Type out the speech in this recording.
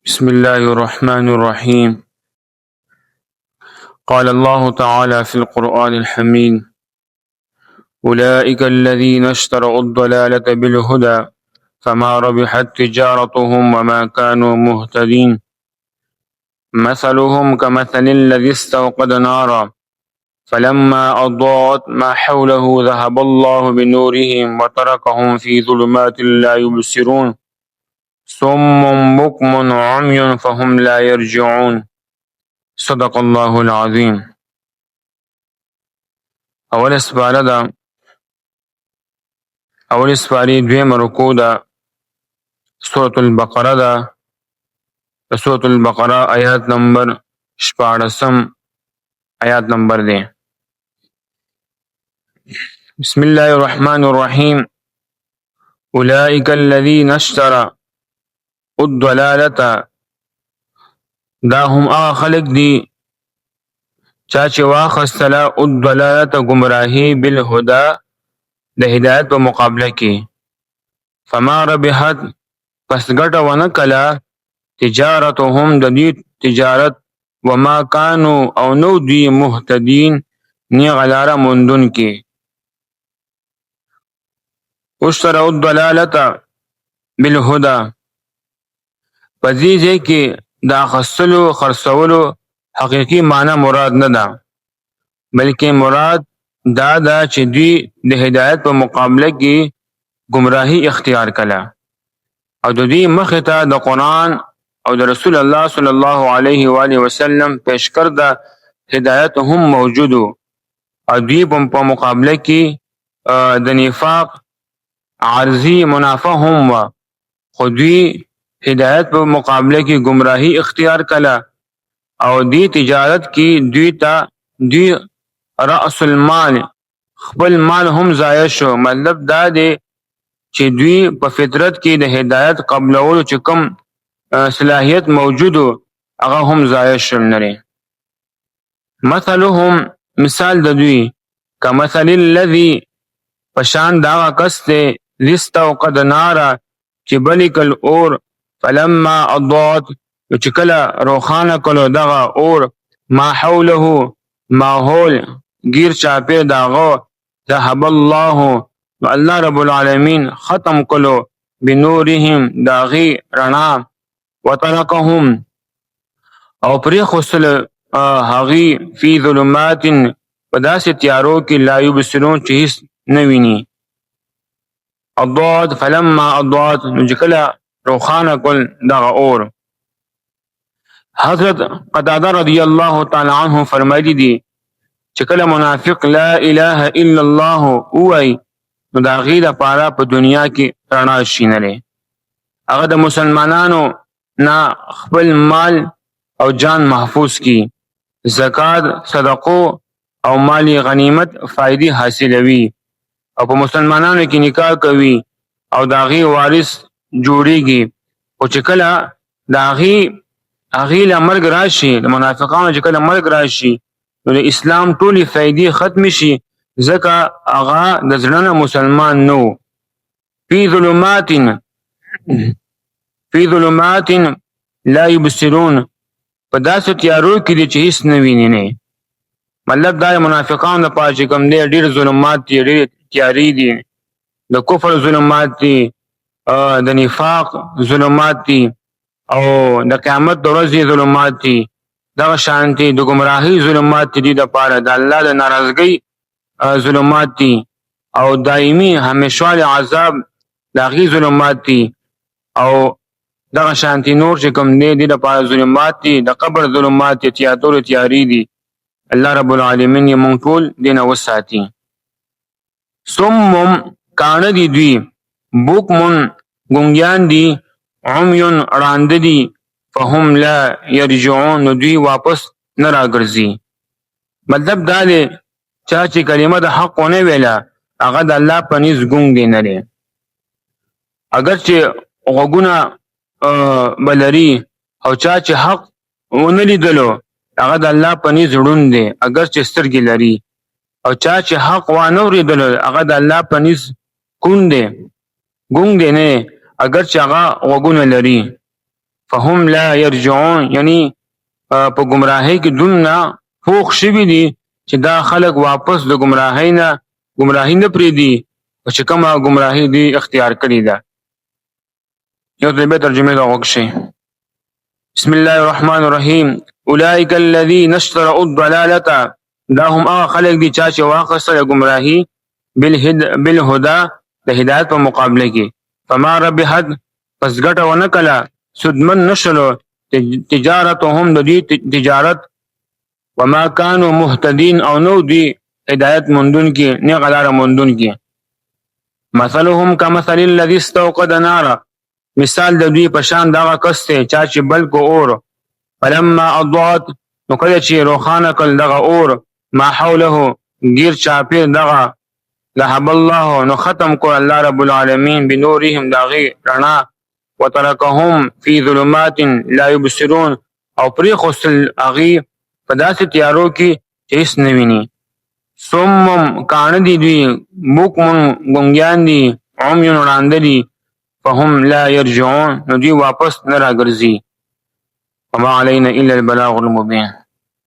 بسم الله الرحمن الرحيم. قال الله تعالى في القرآن الحميد: أولئك الذين اشتروا الضلالة بالهدى فما ربحت تجارتهم وما كانوا مهتدين. مثلهم كمثل الذي استوقد نارا فلما أضاءت ما حوله ذهب الله بنورهم وتركهم في ظلمات لا يبصرون صم بكم عمي فهم لا يرجعون. صدق الله العظيم. اول سپاره دویم رکوع ده سورة البقره ده. سورة البقره آیات نمبر 14 آیات نمبر ده. بسم الله الرحمن الرحیم. اولئک الذین اشتروا الضلالة، دا هم هغه خلق دي چا چې واخستله الضلالة گمراهی بالهدى د هدایت په مقابله کې. فما ربحت، پس ګټه ونه کله تجارتهم د دوی تجارت، وما کانو او نو دوی مهتدین نیغه لاره موندون کې. اشتروا الضلالة بالهدى، په دې ځای کې د اخیستلو خرڅولو حقیقي معنی مراد نه ده، بلکې مراد دا ده چې دوی د هدایت په مقابله کې گمراهی اختیار کړه او د دوی مخې ته د قرآن او د رسول الله صلی الله علیه و آله وسلم پیشکرده هدایت هم موجود او دوی په مقابله کې د نفاق عارضی منافع هم و، خو دوی هدایت په مقابله کې گمراهی اختیار کړه او دی تجارت کې دوی رأس المال خپل مال هم ضایع شو. مطلب دا دی چې دوی په فطرت کې د هدایت قبلولو چې کوم صلاحیت موجودو هغه هم ضایع شول نری. مثلهم، مثال د دوی کمثل الذی، پشان دا کس دی استوقد نارا چې بلی کل اور فلما اضاءت، چې کله روخانه کلو دغه اور ما حوله ماحول گیر چاپیر داغو ذهب الله، الله رب العالمین ختم کلو بنورهم داغی رڼا وترکهم او پری خسل هغی فی ظلمات په داسې تیارو کې لا یبصرون چې هیڅ نه ویني. اضاءت فلما اضاءت، نو چې کله روخانه کل دغه اور. حضرت قتاده رضی الله تعالی عنہ فرمایلی دي چې کله منافق لا اله الا الله وای نو د هغې دپاره په دنیا کې رڼا شي نری. هغه د مسلمانانو نه خپل مال او جان محفوظ کی، زکات، صدقو او مالی غنیمت فائدې حاصلوي او په مسلمانانو کې نکاح کوي او د هغې وارث جوړیږي. خو چې کله د هغې له مرګ راشي، د منافقانو چې کله مرګ راشي نو د اسلام ټولې فائدې ختم شي، ځکه هغه د زړه نه مسلمان نو. فی ظلمات لا یبصرون، په داسې تیارو کې دي چې هیڅ نه ویني نه. مطلب دا منافقانو لپاره چې کوم دی ډېر ظلمات دي، ډېر تیارې دي، د کفر ظلمات دي، د نفاق ظلمات دي او د قیامت د ورځې ظلمات دي. دغه شانتي د گمراهۍ ظلمات دي، د پاره د الله د ناراضګۍ ظلمات دي او دایمي همیشواله عذاب د هغې ظلمات دي او دغه شانتي نور چې کوم دی د پاره ظلمات دي، د قبر ظلمات دي، تیارې دي. الله رب العالمین یې مونږ ټول دې نه وساتي. صم، کاڼه دي دوی، بکمن ګونګیان دي، عمیون ړانده دي، فهم لا یرجعون، نو دوی واپس نه راګرځي. مطلب دا دی چا چې کلمه د حق ونه ویله هغه د الله په نزد ګونګ دی نه دی. اگر چې غوږونه به لري او چا چې حق ونه لیدلو هغه د الله په نزد ړوند دی. اگر چې سترګې لري او چا چې حق وانه اورېدلو هغه د الله په نزد کون دی ګونګ دی نه اگر چې هغه غوږونه لري فهم لا يرجعون یعنی په ګمراهۍ کې دومره پوخ شوي دي چې دا خلک واپس د ګمراهۍ نه پرېږدي چې کومه ګمراهي دی اختیار کړې ده. یو ځل بیا ترجمې ته غوږ شئ. بسم الله الرحمن الرحیم. اولئک الذین اشتروا الضلالة دا هم هغه خلک دي چا چې واخیستله ګمراهي بالهدى د هدایت په مقابله کې فما ربحت پس ګټه ونه کړه سودمن نشلو تجارتهم د دوی تجارت وما كانوا مهتدین او نو دوی هدایت موندونکي نیغه لاره موندونکي. مثلهم كمثل الذي استوقد نارا مثال د دوی په شان دغه کس دی چا چې بل کو اور فلما اضاءت نو کله چې روښانه کړل دغه اور ما حوله ګیر چاپیر دغه ذهب الله نو ختم کو الله رب العالمین بنورهم داغي رڼا وترکهم فی ظلمات لا یبصرون او پرې خوستل هغې په داسې تیارو کې چې هېڅ نه ویني. صم کاڼه دي دوی بکم ګونګیان دي عمي ړانده دي فهم لا یرجعون نو دوی واپس نه راګرځي. وما علینا الا البلاغ المبین.